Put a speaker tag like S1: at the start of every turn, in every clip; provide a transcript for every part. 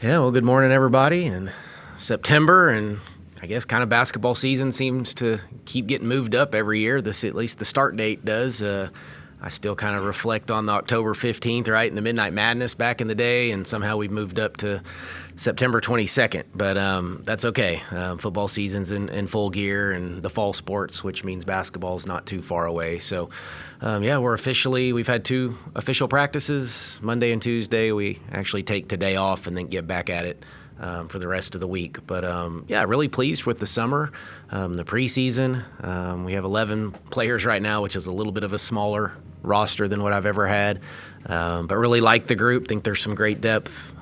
S1: Yeah, well, good morning, everybody. And September, and I guess kind of basketball season seems to keep getting moved up every year. This, at least the start date does. I still kind of reflect on the October 15th, right, in the Midnight Madness back in the day, and somehow we've moved up to September 22nd. But that's okay. Football season's in full gear, and the fall sports, which means basketball's not too far away. So, we've had 2 official practices, Monday and Tuesday. We actually take today off and then get back at it for the rest of the week. But, really pleased with the summer, the preseason. We have 11 players right now, which is a little bit of a smaller roster than what I've ever had. But really like the group, think there's some great depth.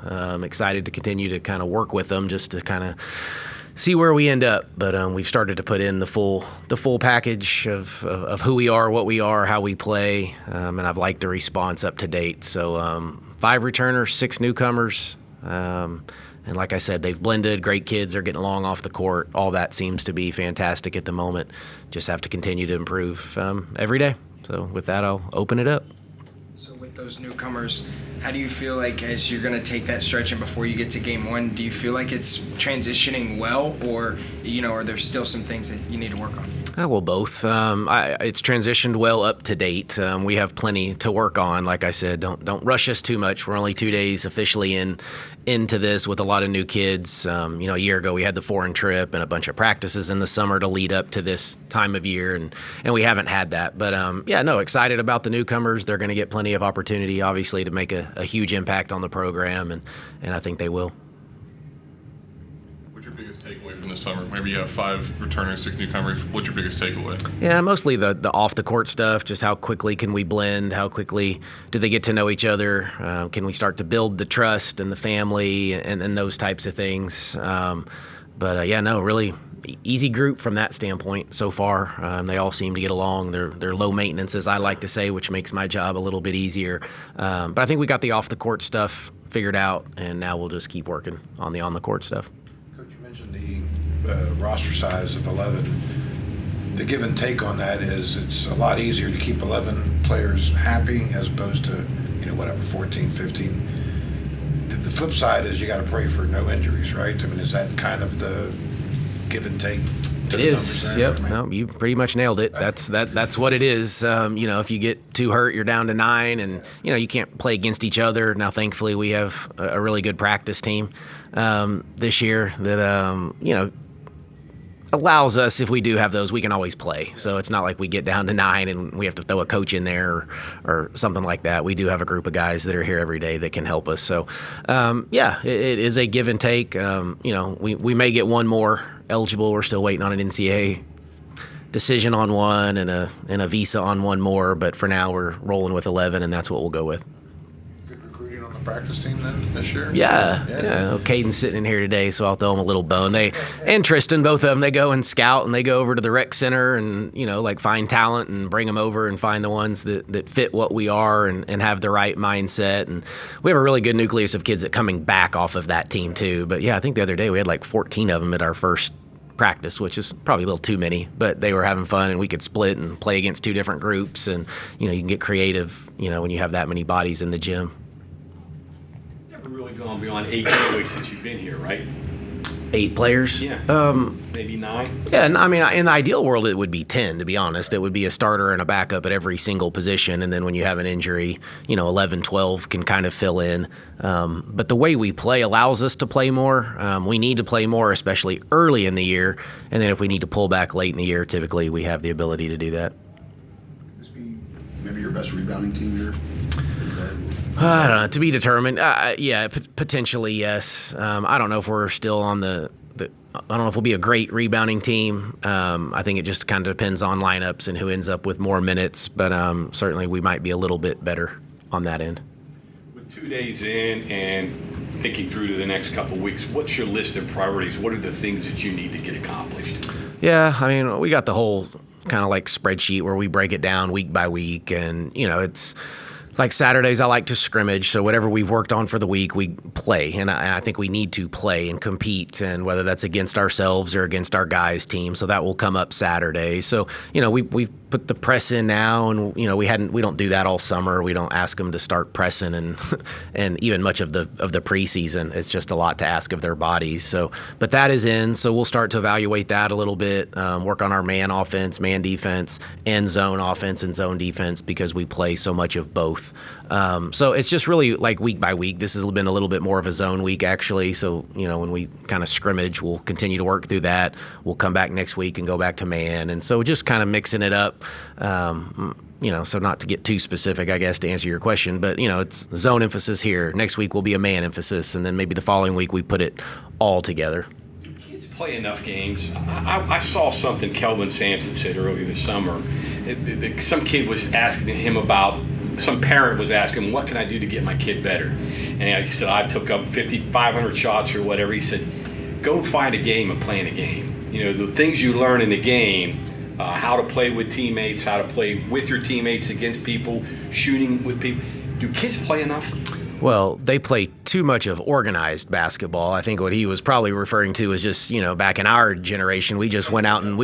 S1: Excited to continue to kind of work with them just to kind of see where we end up. But we've started to put in the full package of who we are, what we are, how we play, and I've liked the response up to date. So 5 returners, 6 newcomers, and like I said, they've blended. Great kids are getting along off the court. All that seems to be fantastic at the moment. Just have to continue to improve every day. So with that, I'll open it up.
S2: So with those newcomers, how do you feel like as you're going to take that stretch and before you get to game 1, do you feel like it's transitioning well, or are there still some things that you need to work on?
S1: Well, both. It's transitioned well up to date. We have plenty to work on. Like I said, don't rush us too much. We're only 2 days officially into this with a lot of new kids. A year ago we had the foreign trip and a bunch of practices in the summer to lead up to this time of year, and we haven't had that. But excited about the newcomers. They're going to get plenty of opportunity, obviously, to make a huge impact on the program, and I think they will.
S3: What's your biggest takeaway from the summer? Maybe you have 5 returners, 6 newcomers. What's your biggest takeaway?
S1: Yeah, mostly the off-the-court stuff, just how quickly can we blend, how quickly do they get to know each other, can we start to build the trust and the family and those types of things. Really easy group from that standpoint so far. They all seem to get along. They're low maintenance, as I like to say, which makes my job a little bit easier. But I think we got the off-the-court stuff figured out, and now we'll just keep working on the on-the-court stuff.
S4: Coach, you mentioned the roster size of 11. The give and take on that is it's a lot easier to keep 11 players happy as opposed to 14, 15. The flip side is you got to pray for no injuries, right? I mean, is that kind of the give and take?
S1: It is. Yep. No, you pretty much nailed it. That's what it is. If you get 2 hurt, you're down to 9, and you can't play against each other. Now, thankfully, we have a really good practice team this year that allows us, if we do have those, we can always play. So it's not like we get down to 9 and we have to throw a coach in there or something like that. We do have a group of guys that are here every day that can help us. So, it is a give and take. We may get one more eligible. We're still waiting on an NCAA decision on one and a visa on one more. But for now, we're rolling with 11, and that's what we'll go with.
S4: Practice team then this year?
S1: Yeah. Caden's sitting in here today, so I'll throw him a little bone. And Tristan, both of them, they go and scout, and they go over to the rec center and find talent and bring them over and find the ones that fit what we are and have the right mindset. And we have a really good nucleus of kids that coming back off of that team too. But I think the other day we had 14 of them at our first practice, which is probably a little too many, but they were having fun, and we could split and play against 2 different groups, and you can get creative when you have that many bodies in the gym.
S5: Really gone beyond 8 weeks since you've been here, right?
S1: 8 players?
S5: Yeah. Maybe 9?
S1: Yeah, and I mean, in the ideal world, it would be 10, to be honest. It would be a starter and a backup at every single position, and then when you have an injury, 11, 12 can kind of fill in. But the way we play allows us to play more. We need to play more, especially early in the year, and then if we need to pull back late in the year, typically we have the ability to do that.
S6: Could this be maybe your best rebounding team here?
S1: I don't know. To be determined. Potentially, yes. I don't know if we're still on I don't know if we'll be a great rebounding team. I think it just kind of depends on lineups and who ends up with more minutes. But certainly we might be a little bit better on that end.
S5: With 2 days in and thinking through to the next couple of weeks, what's your list of priorities? What are the things that you need to get accomplished?
S1: Yeah, I mean, we got the whole kind of spreadsheet where we break it down week by week, and it's Like Saturdays, I like to scrimmage. So whatever we've worked on for the week, we play. And I think we need to play and compete, and whether that's against ourselves or against our guys' team. So that will come up Saturday. So, we've put the press in now, and, we don't do that all summer. We don't ask them to start pressing and even much of the preseason. It's just a lot to ask of their bodies. So, but that is in. So we'll start to evaluate that a little bit, work on our man offense, man defense, and zone offense and zone defense, because we play so much of both. So it's just really like week by week. This has been a little bit more of a zone week, actually. So, when we kind of scrimmage, we'll continue to work through that. We'll come back next week and go back to man. And so just kind of mixing it up. So not to get too specific, I guess, to answer your question, but, it's zone emphasis here. Next week will be a man emphasis, and then maybe the following week we put it all together.
S5: Do kids play enough games? I saw something Kelvin Sampson said earlier this summer. Some kid was asking him about, some parent was asking him, what can I do to get my kid better? And he said, I took up 500 shots or whatever. He said, go find a game and play in a game. The things you learn in the game, how to play with teammates, how to play with your teammates against people, shooting with people. Do kids play enough?
S1: Well, they play too much of organized basketball. I think what he was probably referring to is just, back in our generation, we just went out and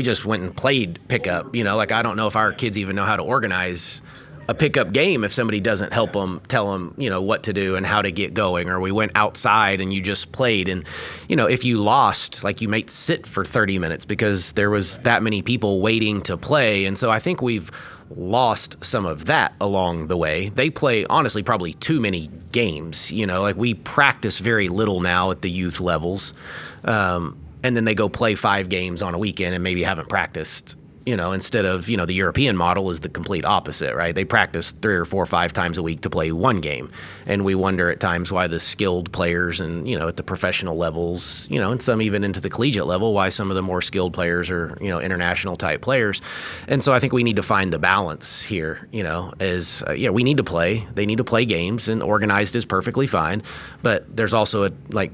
S1: played pickup. I don't know if our kids even know how to organize a pickup game if somebody doesn't help them, tell them, what to do and how to get going. Or we went outside and you just played. And, if you lost, like, you might sit for 30 minutes because there was that many people waiting to play. And so I think we've lost some of that along the way. They play, honestly, probably too many games. We practice very little now at the youth levels. And then they go play 5 games on a weekend and maybe haven't practiced. Instead of, the European model is the complete opposite, right? They practice 3 or 4 or 5 times a week to play 1 game. And we wonder at times why the skilled players and, at the professional levels, and some even into the collegiate level, why some of the more skilled players are, international type players. And so I think we need to find the balance here, we need to play. They need to play games, and organized is perfectly fine. But there's also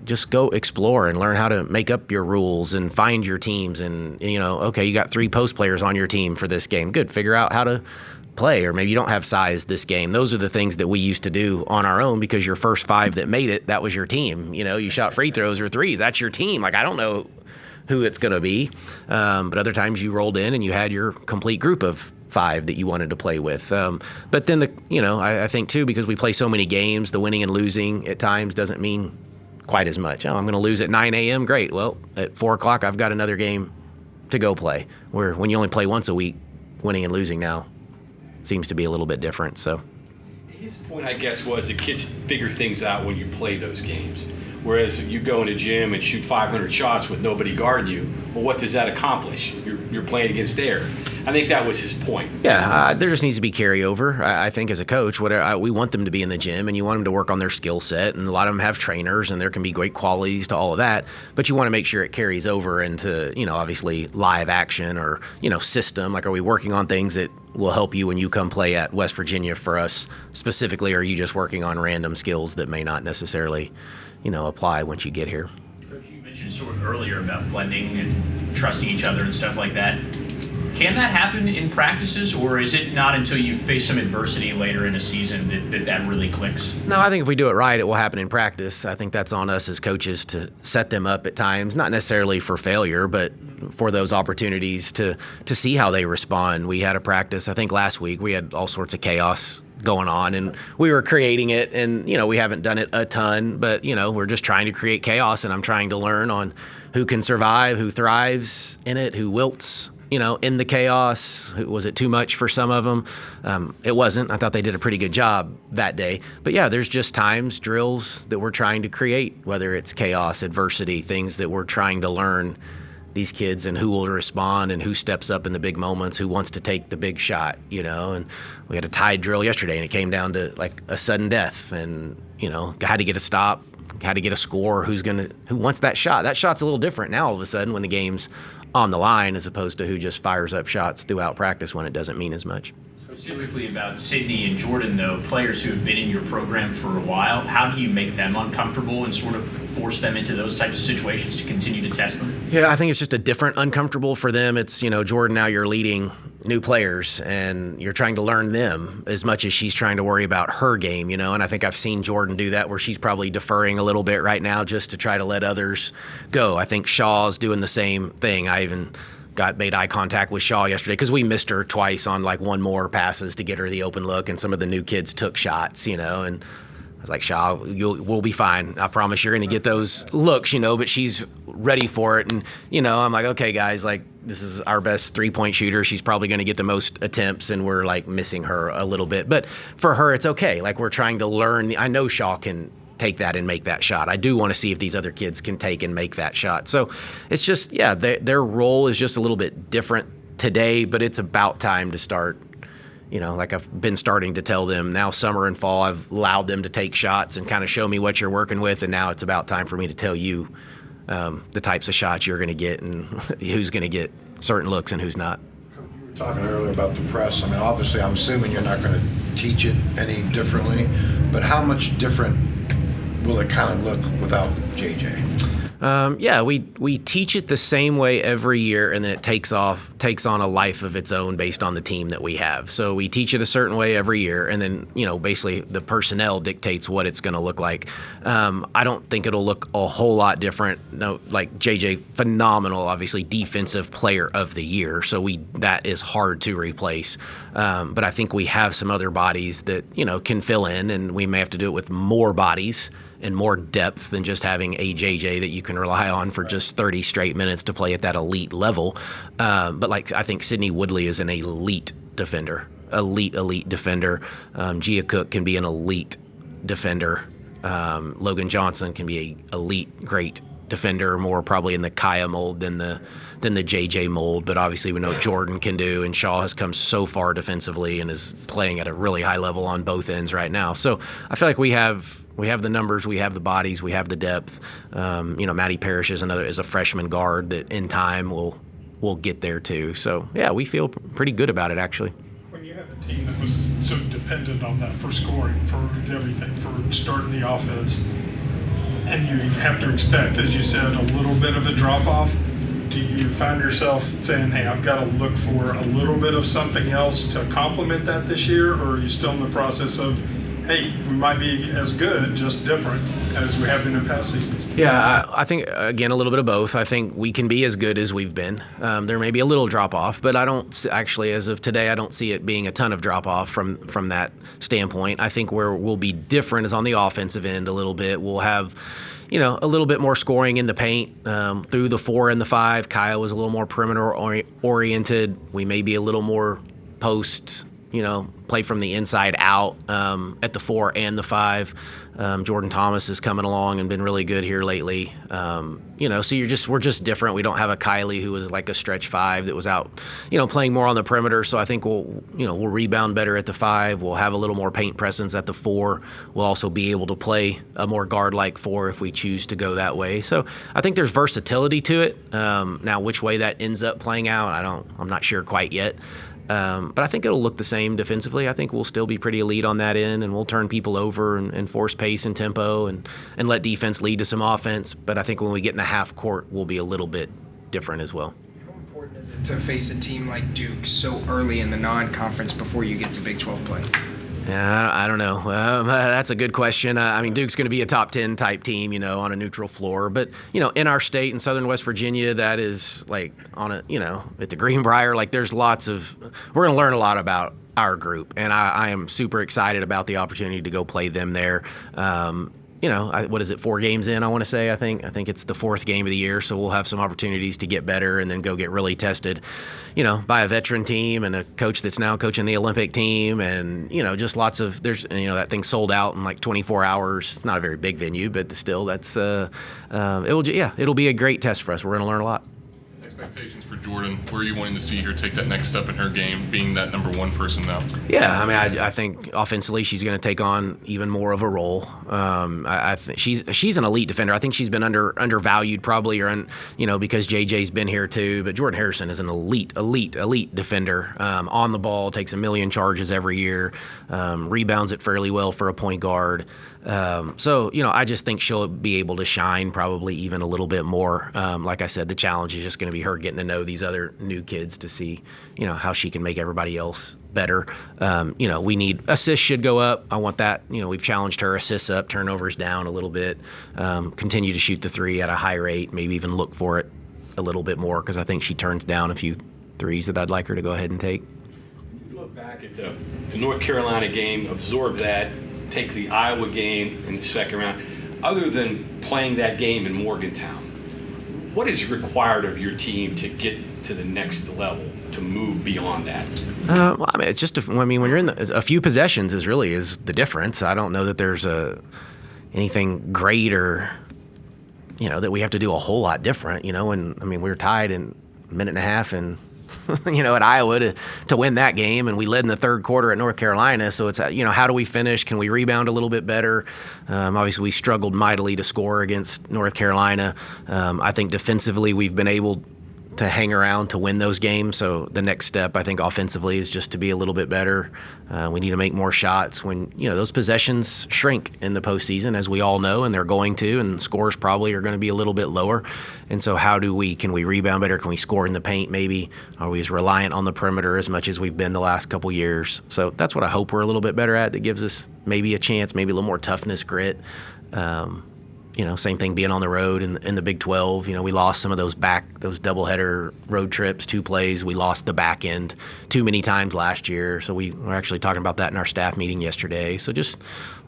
S1: just go explore and learn how to make up your rules and find your teams. And, okay, you got 3 post players on your team for this game. Good. Figure out how to play, or maybe you don't have size this game. Those are the things that we used to do on our own, because your first 5 that made it, that was your team. You shot free throws or threes. That's your team. I don't know who it's going to be. But other times you rolled in and you had your complete group of 5 that you wanted to play with. But then I think too, because we play so many games, the winning and losing at times doesn't mean quite as much. I'm going to lose at 9 a.m. Great. Well, at 4 o'clock, I've got another game to go play. Where when you only play once a week, winning and losing now seems to be a little bit different. So
S5: his point, I guess, was that kids figure things out when you play those games. Whereas if you go in a gym and shoot 500 shots with nobody guarding you, well, what does that accomplish? You're playing against air. I think that was his point.
S1: Yeah, there just needs to be carryover. I think as a coach, we want them to be in the gym, and you want them to work on their skill set. And a lot of them have trainers, and there can be great qualities to all of that. But you want to make sure it carries over into, obviously live action or, system. Like, are we working on things that will help you when you come play at West Virginia for us specifically? Or are you just working on random skills that may not necessarily apply once you get here?
S7: Coach, you mentioned sort of earlier about blending and trusting each other and stuff like that. Can that happen in practices, or is it not until you face some adversity later in a season that really clicks?
S1: No, I think if we do it right, it will happen in practice. I think that's on us as coaches to set them up at times, not necessarily for failure, but for those opportunities to see how they respond. We had a practice, I think last week, we had all sorts of chaos going on, and we were creating it, and we haven't done it a ton, but we're just trying to create chaos, and I'm trying to learn on who can survive, who thrives in it, who wilts in the chaos. Was it too much for some of them? It wasn't. I thought they did a pretty good job that day. But yeah, there's just times, drills that we're trying to create, whether it's chaos, adversity, things that we're trying to learn these kids and who will respond and who steps up in the big moments, who wants to take the big shot, And we had a tied drill yesterday, and it came down to like a sudden death, and had to get a stop, had to get a score. Who wants that shot? That shot's a little different now all of a sudden when the game's on the line, as opposed to who just fires up shots throughout practice when it doesn't mean as much.
S7: Specifically about Sydney and Jordan, though, players who have been in your program for a while, how do you make them uncomfortable and sort of force them into those types of situations to continue to test them?
S1: Yeah, I think it's just a different uncomfortable for them. It's, Jordan, now you're leading new players, and you're trying to learn them as much as she's trying to worry about her game, you know. And I think I've seen Jordan do that, where she's probably deferring a little bit right now just to try to let others go. I think Shaw's doing the same thing. I even made eye contact with Shaw yesterday because we missed her twice on like one more passes to get her the open look, and some of the new kids took shots, you know, and I was like, Shaw, we'll be fine. I promise you're going to get those looks, you know, but she's ready for it. And, you know, I'm like, okay, guys, like, this is our best three-point shooter. She's probably going to get the most attempts, and we're, like, missing her a little bit. But for her, it's okay. Like, we're trying to learn. I know Shaw can take that and make that shot. I do want to see if these other kids can take and make that shot. So it's just, yeah, their role is just a little bit different today, but it's about time to start. You know, like I've been starting to tell them now, summer and fall, I've allowed them to take shots and kind of show me what you're working with. And now it's about time for me to tell you the types of shots you're going to get and who's going to get certain looks and who's not.
S4: You were talking earlier about the press. I mean, obviously, I'm assuming you're not going to teach it any differently, but how much different will it kind of look without JJ?
S1: Yeah, we teach it the same way every year, and then it takes on a life of its own based on the team that we have. So we teach it a certain way every year, and then, you know, basically the personnel dictates what it's going to look like. I don't think it'll look a whole lot different. No, like JJ, phenomenal, obviously defensive player of the year. So that is hard to replace. But I think we have some other bodies that, you know, can fill in, and we may have to do it with more bodies and more depth than just having a JJ that you can rely on for just 30 straight minutes to play at that elite level. But like, I think Sydney Woodley is an elite defender, elite defender. Gia Cook can be an elite defender. Logan Johnson can be a elite, great defender, more probably in the Kaya mold than the JJ mold. But obviously we know Jordan can do, and Shaw has come so far defensively and is playing at a really high level on both ends right now. So I feel like we have the numbers, we have the bodies, we have the depth. You know, Maddie Parrish is a freshman guard that in time will get there too. So yeah, we feel pretty good about it actually.
S8: When you have a team that was so dependent on that for scoring, for everything, for starting the offense, and you have to expect, as you said, a little bit of a drop-off, do you find yourself saying, hey, I've got to look for a little bit of something else to complement that this year, or are you still in the process of, hey, we might be as good, just different, as we have been in past seasons?
S1: Yeah, I think, again, a little bit of both. I think we can be as good as we've been. There may be a little drop-off, but I don't actually, as of today, I don't see it being a ton of drop-off from that standpoint. I think where we'll be different is on the offensive end a little bit. We'll have, you know, a little bit more scoring in the paint through the 4 and the 5. Kaya was a little more perimeter-oriented. We may be a little more post, you know, play from the inside out at the 4 and the 5. Jordan Thomas is coming along and been really good here lately. You know, so we're just different. We don't have a Kylie who was like a stretch 5 that was out, you know, playing more on the perimeter. So I think we'll rebound better at the 5. We'll have a little more paint presence at the 4. We'll also be able to play a more guard-like 4 if we choose to go that way. So I think there's versatility to it. Now, which way that ends up playing out, I'm not sure quite yet. But I think it'll look the same defensively. I think we'll still be pretty elite on that end, and we'll turn people over and force pace and tempo and let defense lead to some offense. But I think when we get in the half court, we'll be a little bit different as well.
S2: How important is it to face a team like Duke so early in the non-conference before you get to Big 12 play?
S1: Yeah, I don't know. That's a good question. I mean, Duke's going to be a top 10 type team, you know, on a neutral floor. But, you know, in our state, in southern West Virginia, that is like on a, you know, at the Greenbrier, like we're going to learn a lot about our group. And I am super excited about the opportunity to go play them there. You know, what is it, 4 games in, I want to say, I think it's the 4th game of the year, so we'll have some opportunities to get better and then go get really tested, you know, by a veteran team and a coach that's now coaching the Olympic team, and, you know, just that thing sold out in like 24 hours. It's not a very big venue, but still, that's, it'll be a great test for us. We're going to learn a lot.
S3: Expectations for Jordan, where are you wanting to see her take that next step in her game, being that number 1 person now?
S1: Yeah, I mean, I think offensively she's going to take on even more of a role. I think she's an elite defender. I think she's been undervalued probably, because JJ's been here too. But Jordan Harrison is an elite defender. On the ball, takes a million charges every year, rebounds it fairly well for a point guard. So, I just think she'll be able to shine probably even a little bit more. Like I said, the challenge is just going to be her getting to know these other new kids to see, how she can make everybody else better. We need assists should go up. I want that. We've challenged her assists up, turnovers down a little bit, continue to shoot the three at a high rate, maybe even look for it a little bit more because I think she turns down a few threes that I'd like her to go ahead and take.
S5: You look back at the North Carolina game, absorb that, take the Iowa game in the second round. Other than playing that game in Morgantown, what is required of your team to get to the next level, to move beyond that?
S1: It's just, when you're in a few possessions is the difference. I don't know that there's anything great or, that we have to do a whole lot different, and we were tied in a minute and a half and at Iowa to win that game, and we led in the third quarter at North Carolina. So it's how do we finish? Can we rebound a little bit better? Obviously, we struggled mightily to score against North Carolina. I think defensively we've been able to hang around to win those games. So the next step, I think, offensively is just to be a little bit better. We need to make more shots when, those possessions shrink in the postseason, as we all know, and they're going to, and scores probably are going to be a little bit lower. And so can we rebound better? Can we score in the paint maybe? Are we as reliant on the perimeter as much as we've been the last couple years? So that's what I hope we're a little bit better at. That gives us maybe a chance, maybe a little more toughness, grit. Same thing being on the road in the Big 12. We lost some of those doubleheader road trips, 2 plays. We lost the back end too many times last year. So we were actually talking about that in our staff meeting yesterday. So just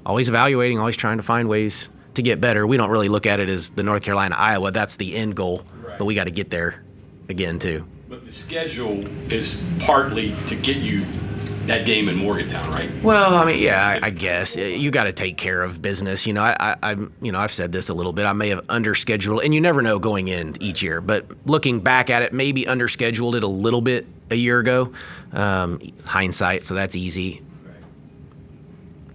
S1: always evaluating, always trying to find ways to get better. We don't really look at it as the North Carolina, Iowa. That's the end goal, right. But we got to get there again too.
S5: But the schedule is partly to get you that game in Morgantown, right?
S1: Well, I guess you got to take care of business. I've said this a little bit. I may have underscheduled, and you never know going in each year. But looking back at it, maybe underscheduled it a little bit a year ago. Hindsight, so that's easy.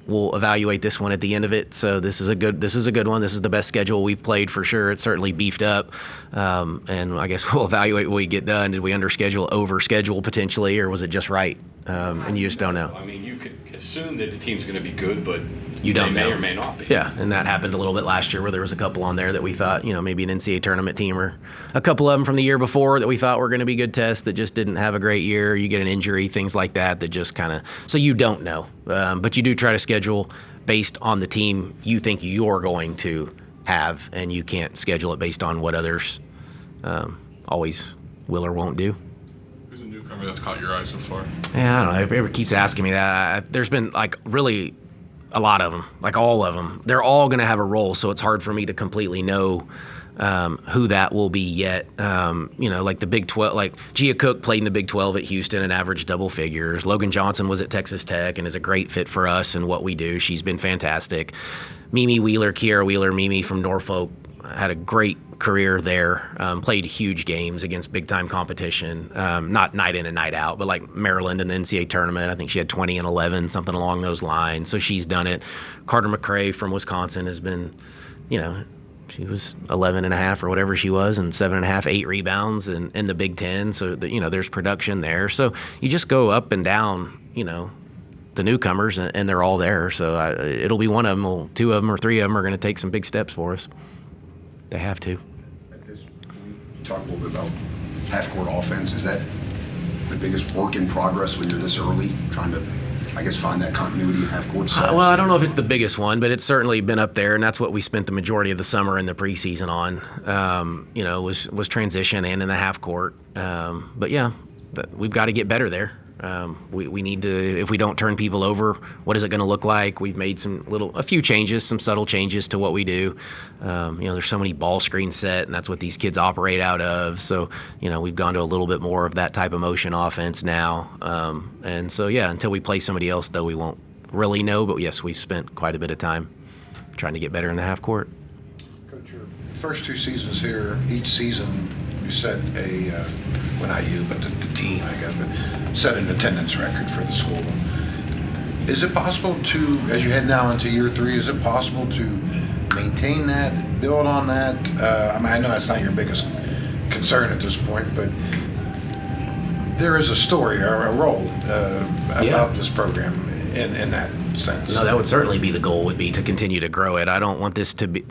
S1: We'll evaluate this one at the end of it. So this is a good one. This is the best schedule we've played for sure. It's certainly beefed up, and I guess we'll evaluate what we get done. Did we underschedule, overschedule potentially, or was it just right? And you just don't know.
S5: You could assume that the team's going to be good, but
S1: you don't know.
S5: May or may not be.
S1: Yeah, and that happened a little bit last year where there was a couple on there that we thought, maybe an NCAA tournament team, or a couple of them from the year before that we thought were going to be good tests that just didn't have a great year. You get an injury, things like that just kind of, so you don't know. But you do try to schedule based on the team you think you're going to have, and you can't schedule it based on what others always will or won't do.
S3: That's caught your eye so far?
S1: Yeah, I don't know. Everybody keeps asking me that. There's been really a lot of them, all of them. They're all going to have a role, so it's hard for me to completely know who that will be yet. Like the Big 12, like Gia Cook played in the Big 12 at Houston and averaged double figures. Logan Johnson was at Texas Tech and is a great fit for us and what we do. She's been fantastic. Kiara Wheeler, Mimi from Norfolk, had a great career there, played huge games against big-time competition, not night in and night out, but like Maryland in the NCAA tournament. I think she had 20 and 11, something along those lines. So she's done it. Carter McCrae from Wisconsin has been, she was 11 and a half or whatever she was, and 7.5, 8 rebounds in the Big Ten. So, there's production there. So you just go up and down, the newcomers, and they're all there. So it'll be one of them. Well, 2 of them or 3 of them are going to take some big steps for us. They have to.
S6: At this point, talk a little bit about half-court offense. Is that the biggest work in progress when you're this early, trying to, find that continuity in half-court size?
S1: Well, I don't know if it's the biggest one, but it's certainly been up there, and that's what we spent the majority of the summer and the preseason on. Was transition and in the half-court. But yeah, we've got to get better there. We need to, if we don't turn people over, what is it going to look like? We've made a few changes, some subtle changes to what we do. There's so many ball screens set, and that's what these kids operate out of. So, we've gone to a little bit more of that type of motion offense now. And so, yeah, until we play somebody else, though, we won't really know. But yes, we've spent quite a bit of time trying to get better in the half court.
S4: Coach, your first 2 seasons here, each season you set not you, but the team, I guess, but set an attendance record for the school. Is it possible to, as you head now into year 3, is it possible to maintain that, build on that? I know that's not your biggest concern at this point, but there is a story or a role about this program in that sense.
S1: No, that would certainly be the goal. Would be to continue to grow it. I don't want this to be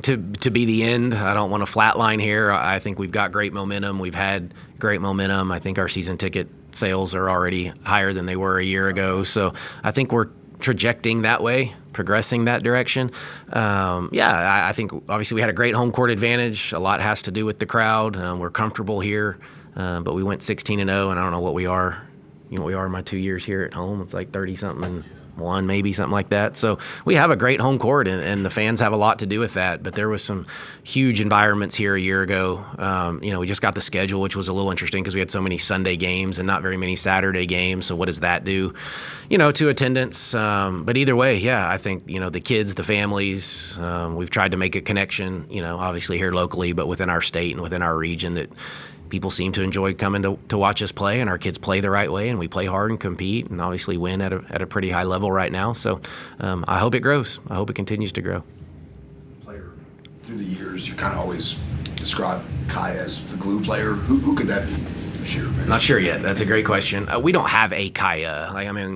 S1: the end. I don't want a flat line here. I think we've got great momentum. We've had great momentum. I think our season ticket sales are already higher than they were a year ago. So I think we're trajecting that way, progressing that direction. I think obviously we had a great home court advantage. A lot has to do with the crowd. We're comfortable here, but we went 16-0, and I don't know what we are. You know what we are in my 2 years here at home. It's like 30-something and one, maybe something like that. So we have a great home court, and the fans have a lot to do with that. But there was some huge environments here a year ago. We just got the schedule, which was a little interesting because we had so many Sunday games and not very many Saturday games. So what does that do, to attendance? But either way, yeah, I think, the kids, the families, we've tried to make a connection, obviously here locally, but within our state and within our region that people seem to enjoy coming to watch us play, and our kids play the right way, and we play hard and compete and obviously win at a pretty high level right now. So I hope it grows. I hope it continues to grow.
S6: Player through the years, you kind of always describe Kai as the glue player. Who could that be this year? Maybe?
S1: Not sure yet. That's a great question. We don't have a Kaya.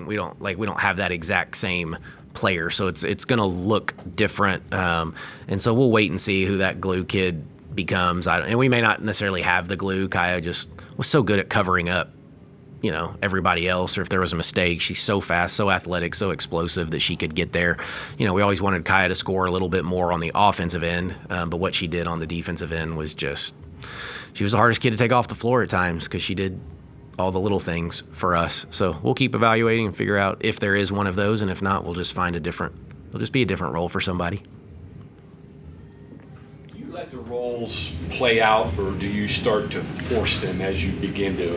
S1: We don't have that exact same player, so it's going to look different. And so we'll wait and see who that glue kid becomes. And we may not necessarily have the glue. Kaya just was so good at covering up, everybody else, or if there was a mistake. She's so fast, so athletic, so explosive that she could get there. We always wanted Kaya to score a little bit more on the offensive end, but what she did on the defensive end was she was the hardest kid to take off the floor at times because she did all the little things for us. So we'll keep evaluating and figure out if there is one of those, and if not, we'll just find it'll just be a different role for somebody.
S5: Let the roles play out, or do you start to force them as you begin to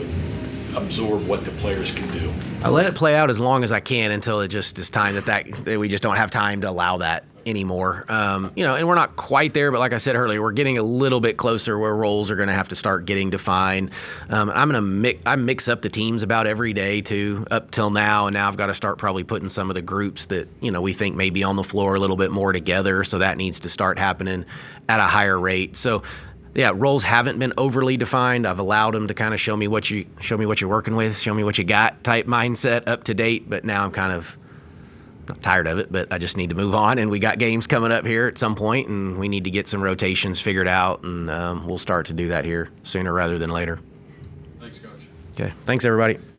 S5: absorb what the players can do?
S1: I let it play out as long as I can until it just is time that we just don't have time to allow that anymore. And we're not quite there, but like I said earlier, we're getting a little bit closer where roles are going to have to start getting defined. I mix up the teams about every day too, up till now, and now I've got to start probably putting some of the groups that we think may be on the floor a little bit more together. So that needs to start happening at a higher rate. So yeah, roles haven't been overly defined. I've allowed them to kind of show me what you're working with, show me what you got type mindset, up to date. But now I'm kind of not tired of it, but I just need to move on. And we got games coming up here at some point, and we need to get some rotations figured out, and we'll start to do that here sooner rather than later.
S3: Thanks, Coach.
S1: Okay, thanks everybody.